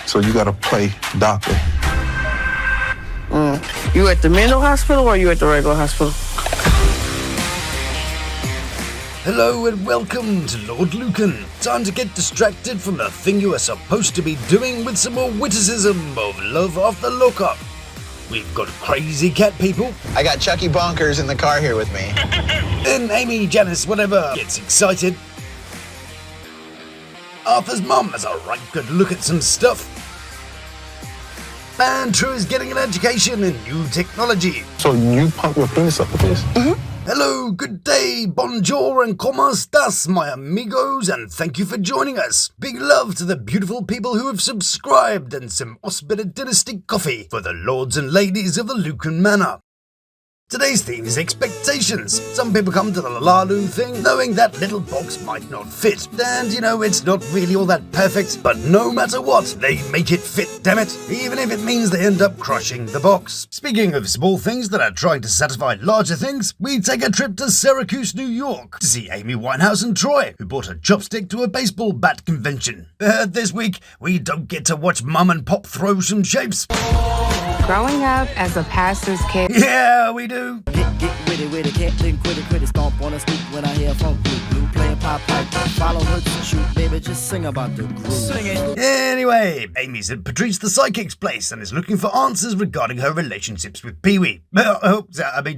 So you gotta play doctor. You at the mental hospital or you at the regular hospital? Hello and welcome to Lawd Lukan. Time to get distracted from the thing you are supposed to be doing with some more witticism of Love After Lockup. We've got crazy cat people. I got Chucky Bonkers in the car here with me. And Amy, Janice, whatever, gets excited. Arthur's mum has a right good look at some stuff. And True is getting an education in new technology. So you pump your penis up with this? Hello, good day, bonjour, and como estas, my amigos, and thank you for joining us. Big love to the beautiful people who have subscribed, and some Osbeda Dynasty coffee for the lords and ladies of the Lukan Manor. Today's theme is expectations. Some people come to the Lalalu thing knowing that little box might not fit. And, it's not really all that perfect, but no matter what, they make it fit, damn it, even if it means they end up crushing the box. Speaking of small things that are trying to satisfy larger things, we take a trip to Syracuse, New York to see Amy Winehouse and Troy, who brought a chopstick to a baseball bat convention. This week, we don't get to watch Mum and Pop throw some shapes. Growing up as a pastor's kid. Yeah, we do. Get with it, can't think quit it, stomp on a stoop when I hear funk blue, playing pop pipe, follow her to shoot, baby, just sing about the groove. Sing it. Anyway, Amy's at Patrice the Psychic's place and is looking for answers regarding her relationships with Pee-wee.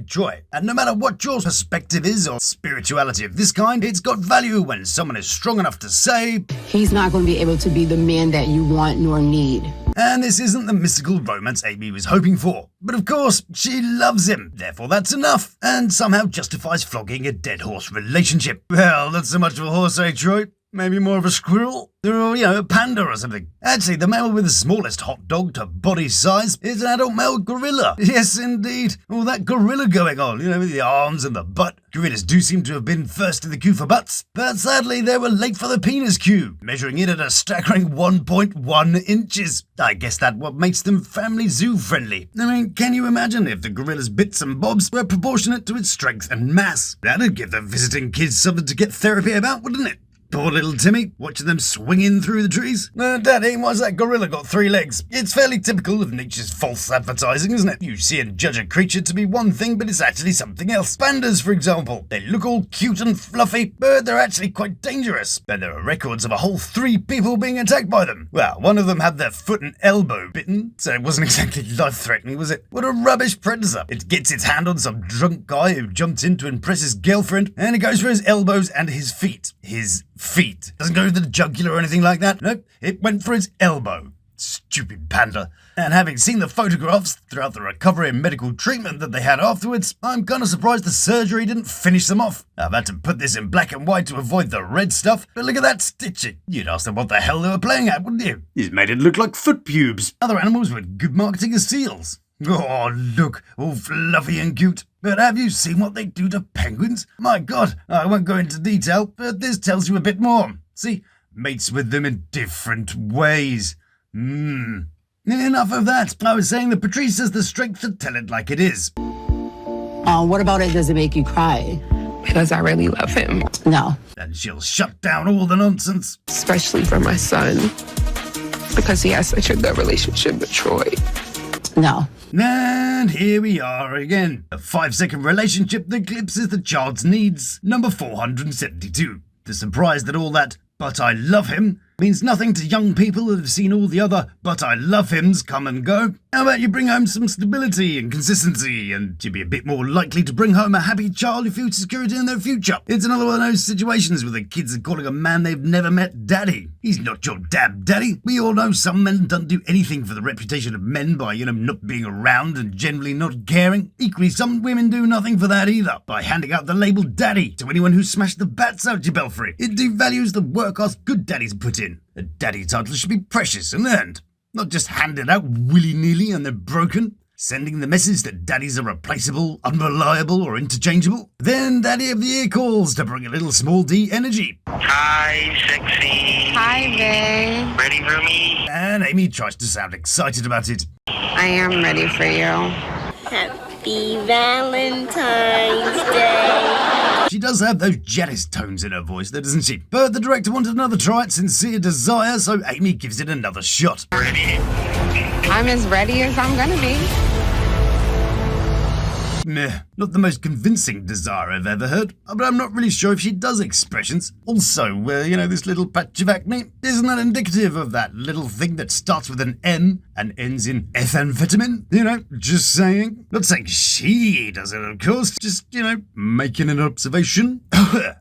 Troy. And no matter what your perspective is or spirituality of this kind, it's got value when someone is strong enough to say, he's not going to be able to be the man that you want nor need. And this isn't the mystical romance Amy was hoping for. But of course, she loves him, therefore that's enough, and somehow justifies flogging a dead horse relationship. Well, not so much of a horse, eh, Troy? Maybe more of a squirrel? Or, a panda or something. Actually, the male with the smallest hot dog to body size is an adult male gorilla. Yes, indeed. All that gorilla going on, with the arms and the butt. Gorillas do seem to have been first in the queue for butts, but sadly they were late for the penis queue, measuring it at a staggering 1.1 inches. I guess that's what makes them family zoo friendly. Can you imagine if the gorilla's bits and bobs were proportionate to its strength and mass? That'd give the visiting kids something to get therapy about, wouldn't it? Poor little Timmy, watching them swinging through the trees. Daddy, why's that gorilla got 3 legs? It's fairly typical of nature's false advertising, isn't it? You see and judge a creature to be one thing, but it's actually something else. Pandas, for example. They look all cute and fluffy, but they're actually quite dangerous. And there are records of a whole 3 people being attacked by them. Well, one of them had their foot and elbow bitten, so it wasn't exactly life-threatening, was it? What a rubbish predator. It gets its hand on some drunk guy who jumped in to impress his girlfriend, and it goes for his elbows and his feet. His feet. Doesn't go to the jugular or anything like that. Nope, it went for his elbow. Stupid panda. And having seen the photographs throughout the recovery and medical treatment that they had afterwards, I'm kind of surprised the surgery didn't finish them off. I've had to put this in black and white to avoid the red stuff, but look at that stitching. You'd ask them what the hell they were playing at, wouldn't you? He's made it look like foot pubes. Other animals with good marketing as seals. Oh, look, all fluffy and cute. But have you seen what they do to penguins? My God, I won't go into detail, but this tells you a bit more. See, mates with them in different ways. Enough of that. I was saying that Patrice has the strength to tell it like it is. What about it? Does it make you cry? Because I really love him. No. And she'll shut down all the nonsense. Especially for my son. Because he has such a good relationship with Troy. No. And here we are again. A 5-second relationship that eclipses the child's needs. Number 472. The surprise that all that, but I love him, means nothing to young people that have seen all the other but I love hims come and go. How about you bring home some stability and consistency, and you'd be a bit more likely to bring home a happy child who feels security in their future. It's another one of those situations where the kids are calling a man they've never met daddy. He's not your daddy. We all know some men don't do anything for the reputation of men by, not being around and generally not caring. Equally, some women do nothing for that either, by handing out the label daddy to anyone who smashed the bats out your belfry. It devalues the work us good daddies put in. A daddy title should be precious and earned, not just handed out willy-nilly and they're broken, sending the message that daddies are replaceable, unreliable, or interchangeable. Then daddy of the year calls to bring a little small d energy. Hi, sexy. Hi, babe. Ready for me? And Amy tries to sound excited about it. I am ready for you. Happy Valentine's Day. She does have those Janice tones in her voice though, doesn't she? But the director wanted another try at Sincere Desire, so Amy gives it another shot. Ready. I'm as ready as I'm gonna be. Meh, not the most convincing Desire I've ever heard, but I'm not really sure if she does expressions. Also, this little patch of acne, isn't that indicative of that little thing that starts with an M and ends in ethamphetamine? Just saying. Not saying she does it, of course, just, making an observation.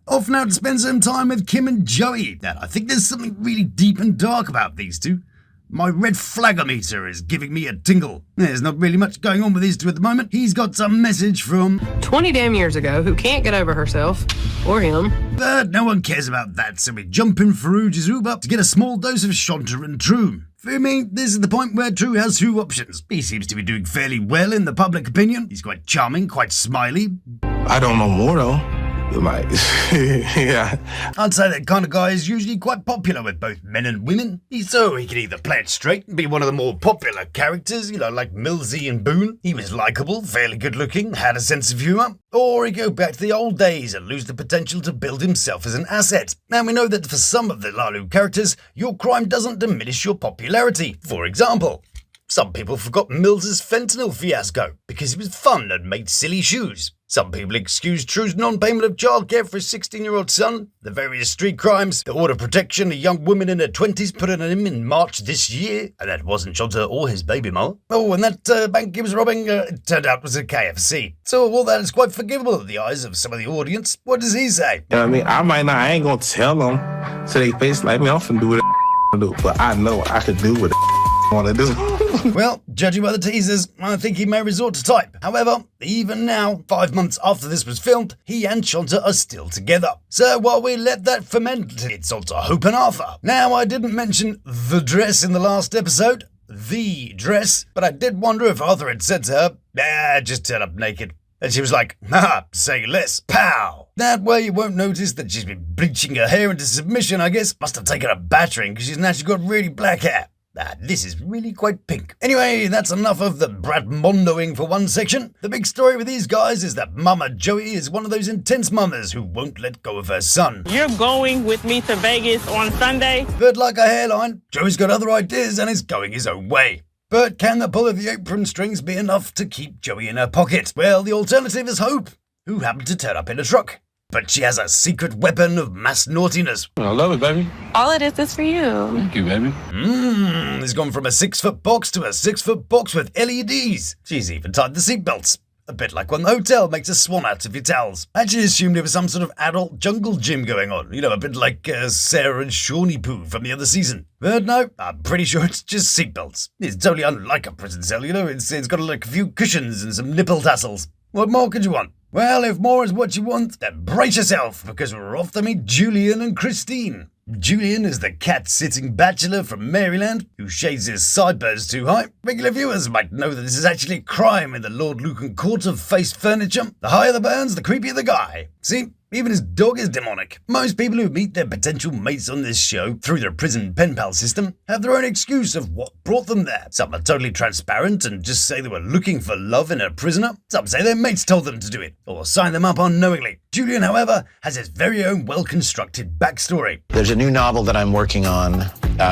Off now to spend some time with Kim and Joey. Now, I think there's something really deep and dark about these two. My red flaggometer is giving me a tingle. There's not really much going on with these two at the moment. He's got some message from 20 damn years ago, who can't get over herself, or him. But no one cares about that, so we jump in through Zeruiah to get a small dose of Shonta and True. For me, this is the point where True has two options. He seems to be doing fairly well in the public opinion. He's quite charming, quite smiley. I don't know more though. Like, yeah. I'd say that kind of guy is usually quite popular with both men and women. So he can either play it straight and be one of the more popular characters, like Millsy and Boone. He was likeable, fairly good looking, had a sense of humour. Or he go back to the old days and lose the potential to build himself as an asset. And we know that for some of the Lalu characters, your crime doesn't diminish your popularity. For example, some people forgot Mills's fentanyl fiasco because he was fun and made silly shoes. Some people excuse True's non-payment of childcare for his 16-year-old son, the various street crimes, the order of protection a young woman in her 20s put on him in March this year, and that wasn't Shonta or his baby mama. Oh, and that bank he was robbing, it turned out was a KFC. So all that is quite forgivable in the eyes of some of the audience. What does he say? You know what I mean? I ain't gonna tell them to their face like me. I'm finna do what I do, but I know I could do what I want to do. Well, judging by the teasers, I think he may resort to type. However, even now, 5 months after this was filmed, he and Shonta are still together. So while we let that ferment, it's on to Hope and Arthur. Now, I didn't mention the dress in the last episode, the dress, but I did wonder if Arthur had said to her, just turn up naked. And she was like, say less, pow. That way you won't notice that she's been bleaching her hair into submission, I guess. Must have taken a battering because she's naturally got really black hair. This is really quite pink. Anyway, that's enough of the Brad Mondoing for one section. The big story with these guys is that Mama Joey is one of those intense mamas who won't let go of her son. You're going with me to Vegas on Sunday? But like a hairline, Joey's got other ideas and is going his own way. But can the pull of the apron strings be enough to keep Joey in her pocket? Well, the alternative is Hope, who happened to turn up in a truck. But she has a secret weapon of mass naughtiness. I love it, baby. All it is for you. Thank you, baby. It's gone from a 6-foot box to a 6-foot box with LEDs. She's even tied the seatbelts. A bit like when the hotel makes a swan out of your towels. I actually assumed it was some sort of adult jungle gym going on. A bit like Sarah and Shawnee Poo from the other season. But no, I'm pretty sure it's just seatbelts. It's totally unlike a prison cell, It's got like a few cushions and some nipple tassels. What more could you want? Well, if more is what you want, then brace yourself, because we're off to meet Julian and Christine. Julian is the cat-sitting bachelor from Maryland who shaves his sideburns too high. Regular viewers might know that this is actually a crime in the Lawd Lukan court of face furniture. The higher the burns, the creepier the guy. See? Even his dog is demonic. Most people who meet their potential mates on this show through their prison pen pal system have their own excuse of what brought them there. Some are totally transparent and just say they were looking for love in a prisoner. Some say their mates told them to do it, or signed them up unknowingly. Julian, however, has his very own well-constructed backstory. There's a new novel that I'm working on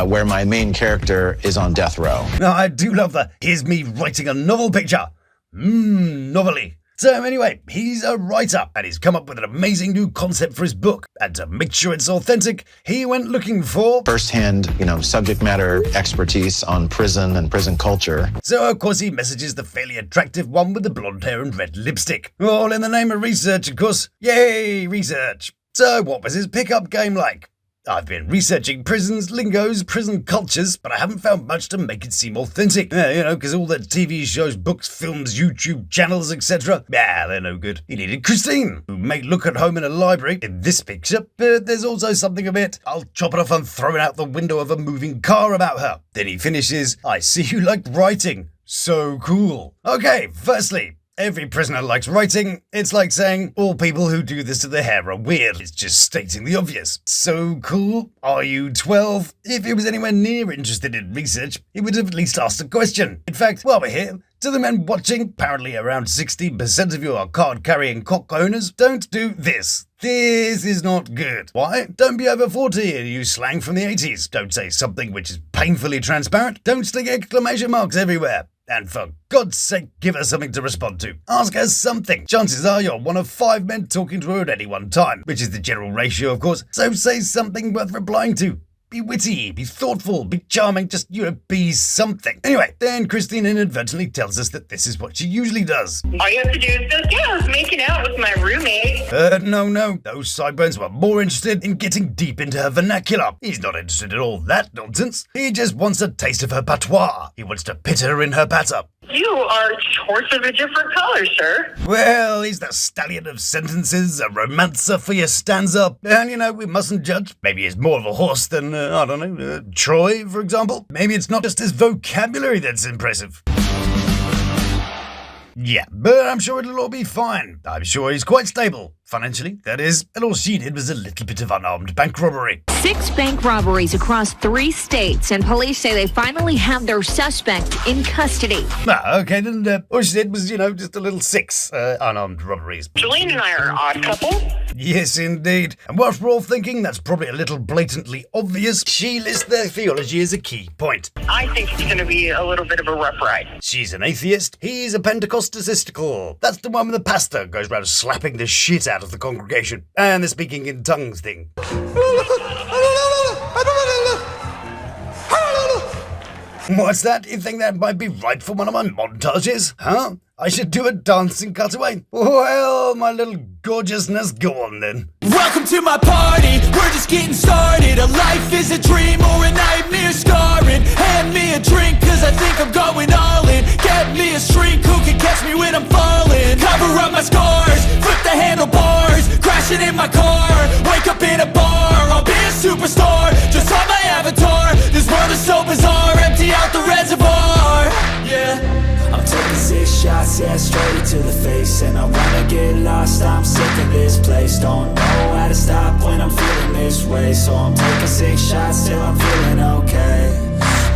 where my main character is on death row. Now, I do love the here's me writing a novel picture. Novelly. So anyway, he's a writer and he's come up with an amazing new concept for his book. And to make sure it's authentic, he went looking for First-hand, subject matter expertise on prison and prison culture. So of course he messages the fairly attractive one with the blonde hair and red lipstick. All in the name of research, of course. Yay, research. So what was his pickup game like? I've been researching prisons, lingos, prison cultures, but I haven't found much to make it seem authentic. Because all the TV shows, books, films, YouTube channels, etc. They're no good. He needed Christine, who may look at home in a library in this picture, but there's also something a bit, I'll chop it off and throw it out the window of a moving car about her. Then he finishes, I see you like writing. So cool. Okay, firstly, every prisoner likes writing. It's like saying, all people who do this to their hair are weird. It's just stating the obvious. So cool. Are you 12? If he was anywhere near interested in research, he would have at least asked a question. In fact, while we're here, To the men watching, apparently around 60% of you are card-carrying cock owners. Don't do this. This is not good. Why? Don't be over 40 and use slang from the 80s. Don't say something which is painfully transparent. Don't stick exclamation marks everywhere. And for God's sake, give her something to respond to. Ask her something. Chances are you're one of 5 men talking to her at any one time, which is the general ratio, of course. So say something worth replying to. Be witty, be thoughtful, be charming, just, be something. Anyway, then Christine inadvertently tells us that this is what she usually does. All you have to do is go, yeah, I was making out with my roommate. No. Those sideburns were more interested in getting deep into her vernacular. He's not interested in all that nonsense. He just wants a taste of her patois. He wants to pit her in her patter. You are a horse of a different color, sir. Well, he's the stallion of sentences, a romancer for your stanza. And, we mustn't judge. Maybe he's more of a horse than, Troy, for example. Maybe it's not just his vocabulary that's impressive. Yeah, but I'm sure it'll all be fine. I'm sure he's quite stable. Financially, that is, and all she did was a little bit of unarmed bank robbery. 6 bank robberies across 3 states, and police say they finally have their suspect in custody. Okay, then all she did was, just a little 6 unarmed robberies. Julian and I are an odd couple. Yes, indeed. And whilst we're all thinking that's probably a little blatantly obvious, she lists their theology as a key point. I think it's going to be a little bit of a rough ride. She's an atheist, he's a Pentecostalistical. That's the one when the pastor goes around slapping the shit out of the congregation. And the speaking in tongues thing. What's that? You think that might be right for one of my montages? Huh? I should do a dancing cutaway? Well, my little gorgeousness, go on then. Welcome to my party, we're just getting started. A life is a dream or a nightmare scarring. Hand me a drink cause I think I'm going all in. Get me a shrink who can catch me when I'm falling. Cover up my scars, flip the handlebars. Crashing in my car, wake up in a bar. I'll be a superstar, just on my avatar. This world is so bizarre, empty out the reservoir. Yeah. I'm taking 6 shots, yeah, straight to the face. And I wanna get lost, I'm sick of this place. Don't know how to stop when I'm feeling this way. So I'm taking 6 shots till I'm feeling okay.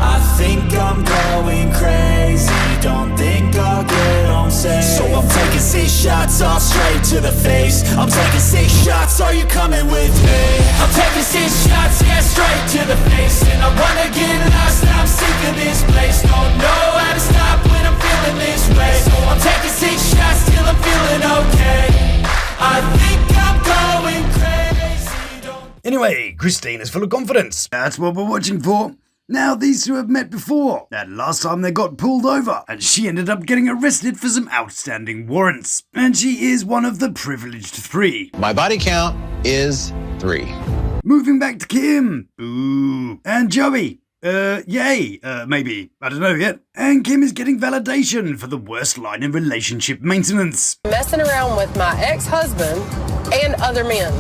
I think I'm going crazy, don't think I'll get home safe. So I'm taking 6 shots, all straight to the face. I'm taking 6 shots, are you coming with me? I'm taking 6 shots, yeah, straight to the face. And I wanna get lost, I'm sick of this place. Don't know how to stop when I'm feeling this way. So I'm taking 6 shots till I'm feeling okay. I think I'm going crazy. Anyway, Christine is full of confidence. That's what we're watching for. Now, these two have met before. That last time they got pulled over, and she ended up getting arrested for some outstanding warrants. And she is one of the privileged 3. My body count is 3. Moving back to Kim. Ooh. And Joey. Yay. Maybe. I don't know yet. And Kim is getting validation for the worst line in relationship maintenance. Messing around with my ex-husband and other men.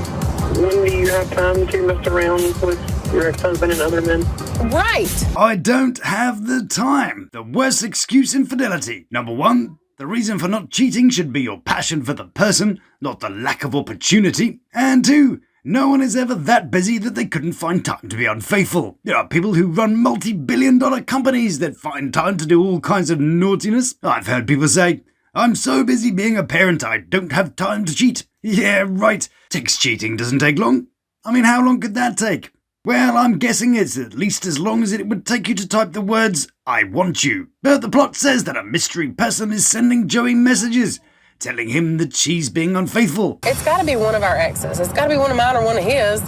When do you have time to mess around with your ex-husband and other men? Right. I don't have the time. The worst excuse infidelity. Number 1, the reason for not cheating should be your passion for the person, not the lack of opportunity. And 2, no one is ever that busy that they couldn't find time to be unfaithful. There are people who run multi-billion-dollar companies that find time to do all kinds of naughtiness. I've heard people say, I'm so busy being a parent I don't have time to cheat. Yeah, right. Text cheating doesn't take long. I mean, how long could that take? Well, I'm guessing it's at least as long as it would take you to type the words, I want you. But the plot says that a mystery person is sending Joey messages, telling him that she's being unfaithful. It's got to be one of our exes. It's got to be one of mine or one of his.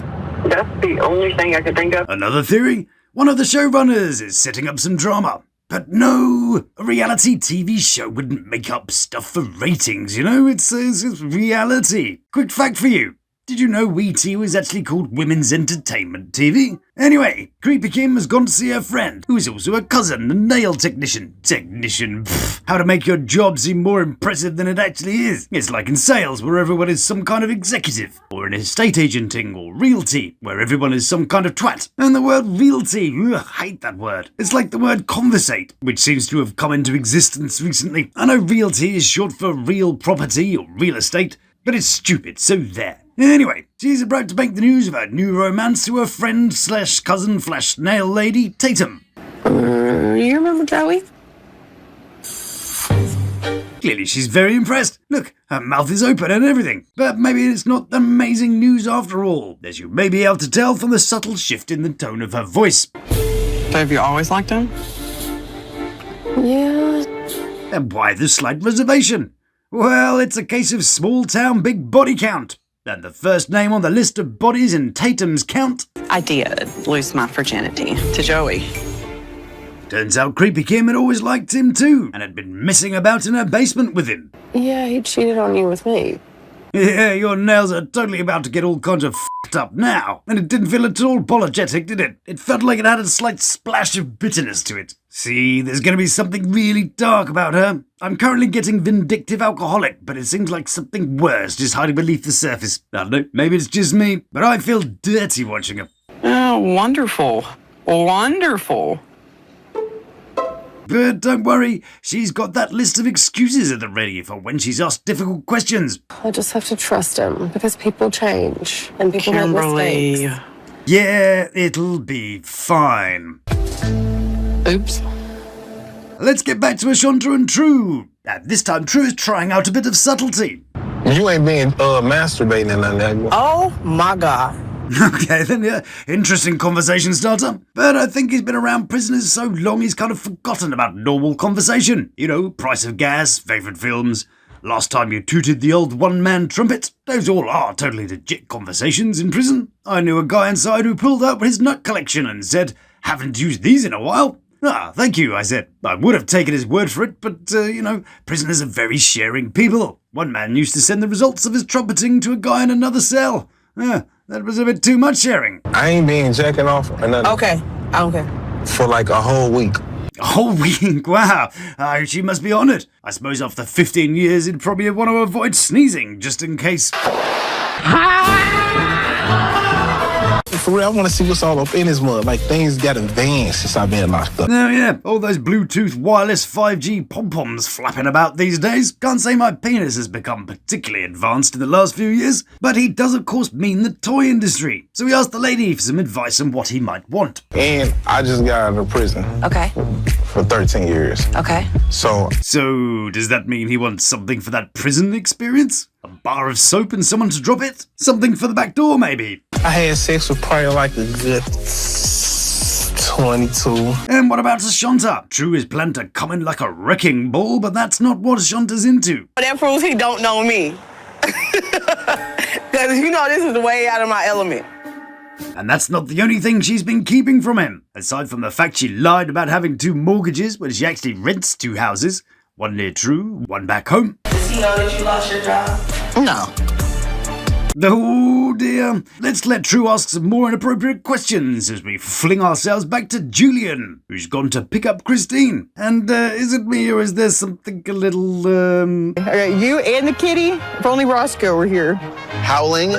That's the only thing I could think of. Another theory, one of the showrunners is setting up some drama. But no, a reality TV show wouldn't make up stuff for ratings, It's reality. Quick fact for you. Did you know WeTV was actually called Women's Entertainment TV? Anyway, Creepy Kim has gone to see her friend, who is also a cousin, a nail technician. How to make your job seem more impressive than it actually is. It's like in sales, where everyone is some kind of executive, or in estate agenting, or realty, where everyone is some kind of twat. And the word realty, I hate that word. It's like the word conversate, which seems to have come into existence recently. I know realty is short for real property or real estate, but it's stupid, so there. Anyway, she's about to make the news of her new romance to her friend / cousin / nail lady, Tatum. You remember Joey? Clearly she's very impressed. Look, her mouth is open and everything. But maybe it's not amazing news after all, as you may be able to tell from the subtle shift in the tone of her voice. So have you always liked him? Yeah. And why the slight reservation? Well, it's a case of small town big body count. And the first name on the list of bodies in Tatum's count? I did lose my virginity to Joey. Turns out Creepy Kim had always liked him too, and had been messing about in her basement with him. Yeah, he cheated on you with me. Yeah, your nails are totally about to get all kinds of f***ed up now. And it didn't feel at all apologetic, did it? It felt like it had a slight splash of bitterness to it. See, there's going to be something really dark about her. I'm currently getting vindictive alcoholic, but it seems like something worse just hiding beneath the surface. I don't know, maybe it's just me, but I feel dirty watching her. Oh, wonderful. Wonderful. But don't worry, she's got that list of excuses at the ready for when she's asked difficult questions. I just have to trust him because people change and people make mistakes. Yeah, it'll be fine. Oops. Let's get back to Shonta and True. And this time True is trying out a bit of subtlety. You ain't been masturbating and nothing. Oh my God. Okay, then, yeah, interesting conversation starter. But I think he's been around prisoners so long he's kind of forgotten about normal conversation. You know, price of gas, favourite films, last time you tooted the old one-man trumpet. Those all are totally legit conversations in prison. I knew a guy inside who pulled out his nut collection and said, "Haven't used these in a while." "Ah, thank you," I said. I would have taken his word for it, but, prisoners are very sharing people. One man used to send the results of his trumpeting to a guy in another cell. That was a bit too much sharing. I ain't been jacking off or nothing. Okay. Okay. For like a whole week. A whole week? Wow. She must be honoured. I suppose after 15 years he'd probably want to avoid sneezing, just in case. For real, I want to see what's all up in his mud. Like, things got advanced since I've been locked up. Oh yeah, all those Bluetooth wireless 5G pom-poms flapping about these days. Can't say my penis has become particularly advanced in the last few years, but he does of course mean the toy industry. So we asked the lady for some advice on what he might want. And I just got out of prison. Okay. For 13 years. Okay. So does that mean he wants something for that prison experience? A bar of soap and someone to drop it? Something for the back door, maybe? I had sex with probably like a good 22. And what about Shonta? True is planned to come in like a wrecking ball, but that's not what Shonta's into. That proves he don't know me. Because this is way out of my element. And that's not the only thing she's been keeping from him. Aside from the fact she lied about having 2 mortgages when she actually rents 2 houses. One near True, one back home. Does he know that you lost your job? No. Oh dear. Let's let True ask some more inappropriate questions as we fling ourselves back to Julian, who's gone to pick up Christine. And is it me or is there something a little, Okay, you and the kitty, if only Roscoe were here. Howling?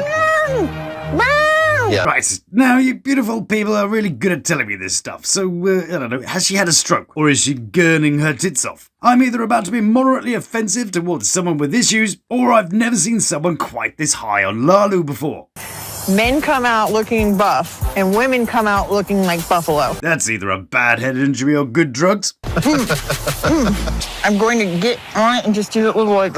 Yeah. Right, now you beautiful people are really good at telling me this stuff, so, I don't know, has she had a stroke, or is she gurning her tits off? I'm either about to be moderately offensive towards someone with issues, or I've never seen someone quite this high on Lalu before. Men come out looking buff, and women come out looking like buffalo. That's either a bad head injury or good drugs. I'm going to get on it and just do it with like,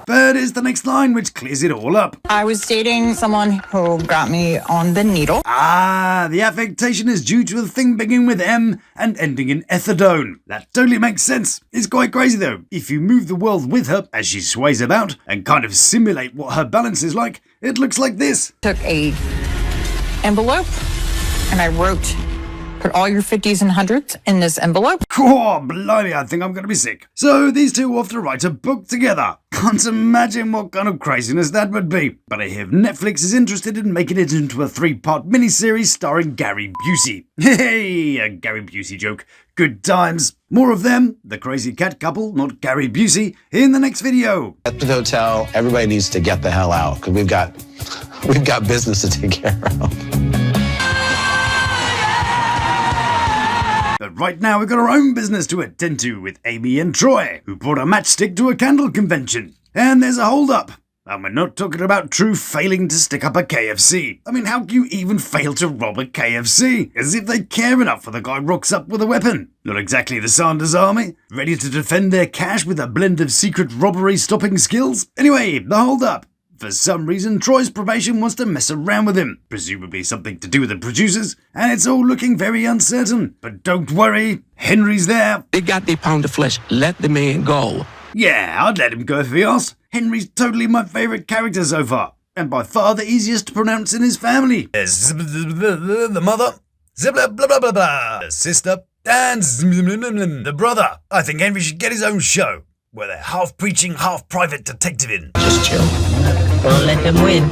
But is the next line, which clears it all up. I was dating someone who got me on the needle. Ah, the affectation is due to a thing beginning with M and ending in ethadone. That totally makes sense. It's quite crazy though. If you move the world with her as she sways about and kind of simulate what her balance is like, it looks like this. Took a envelope and I wrote, put all your 50s and 100s in this envelope. Oh, blimey, I think I'm going to be sick. So these two off to write a book together. Can't imagine what kind of craziness that would be. But I hear Netflix is interested in making it into a 3-part miniseries starring Gary Busey. Hey, a Gary Busey joke. Good times. More of them, the crazy cat couple, not Gary Busey, in the next video. At the hotel, everybody needs to get the hell out because we've got business to take care of. But right now we've got our own business to attend to with Amy and Troy, who brought a matchstick to a candle convention. And there's a hold-up. And we're not talking about True failing to stick up a KFC. I mean, how can you even fail to rob a KFC? As if they care enough for the guy rocks up with a weapon. Not exactly the Sanders Army, ready to defend their cash with a blend of secret robbery-stopping skills. Anyway, the hold-up. For some reason, Troy's probation wants to mess around with him, presumably something to do with the producers, and it's all looking very uncertain. But don't worry, Henry's there. They got their pound of flesh. Let the man go. Yeah, I'd let him go if he asked. Henry's totally my favourite character so far, and by far the easiest to pronounce in his family. The mother, blah blah blah blah blah, the sister, and the brother. I think Henry should get his own show, where they're half preaching, half private detective in. Just chill. Don't let them win.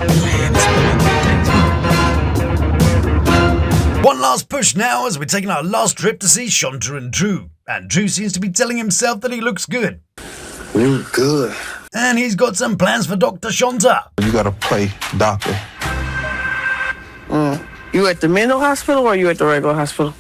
One last push now as we're taking our last trip to see Shonta and True. And True seems to be telling himself that he looks good. We look good. And he's got some plans for Dr. Shonta. You gotta play doctor. You at the mental hospital or you at the regular hospital?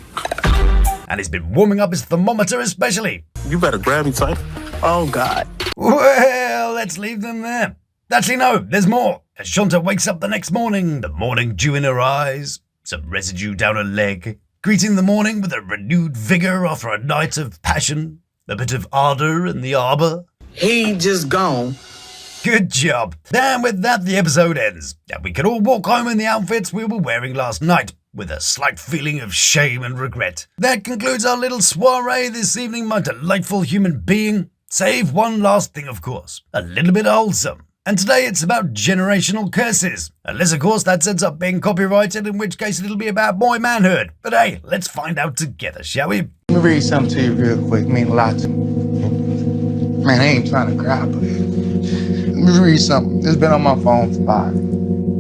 And he's been warming up his thermometer especially. You better grab me tight. Oh, God. Well, let's leave them there. Actually, no, there's more. As Shonta wakes up the next morning, the morning dew in her eyes, some residue down her leg, greeting the morning with a renewed vigor after a night of passion, a bit of ardor in the arbor. He just gone. Good job. And with that, the episode ends. And we can all walk home in the outfits we were wearing last night, with a slight feeling of shame and regret. That concludes our little soiree this evening, my delightful human being. Save one last thing, of course. A little bit wholesome. And today it's about generational curses. Unless, of course, that ends up being copyrighted, in which case it'll be about boy manhood. But hey, let's find out together, shall we? Let me read something to you real quick. It means a lot to me. Man, I ain't trying to cry, but let me read something. It's been on my phone for 5.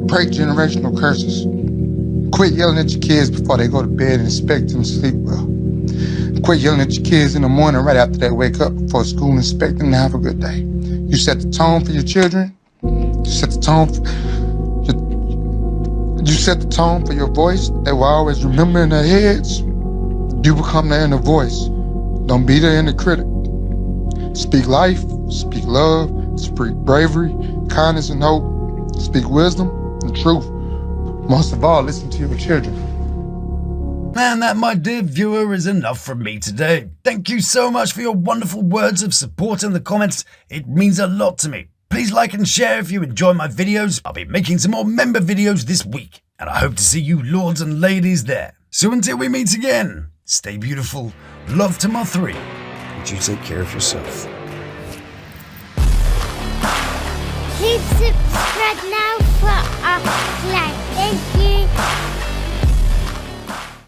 Break generational curses. Quit yelling at your kids before they go to bed and expect them to sleep well. Quit yelling at your kids in the morning right after they wake up before school and expect them to have a good day. You set the tone for your children. You set the tone for your voice. They will always remember in their heads. You become their inner voice. Don't be their inner critic. Speak life, speak love, speak bravery, kindness and hope. Speak wisdom and truth. Most of all, listen to your children. And that, my dear viewer, is enough from me today. Thank you so much for your wonderful words of support in the comments. It means a lot to me. Please like and share if you enjoy my videos. I'll be making some more member videos this week, and I hope to see you lords and ladies there. So until we meet again, stay beautiful, love to my 3, and you take care of yourself. Please subscribe now for our live. Thank you.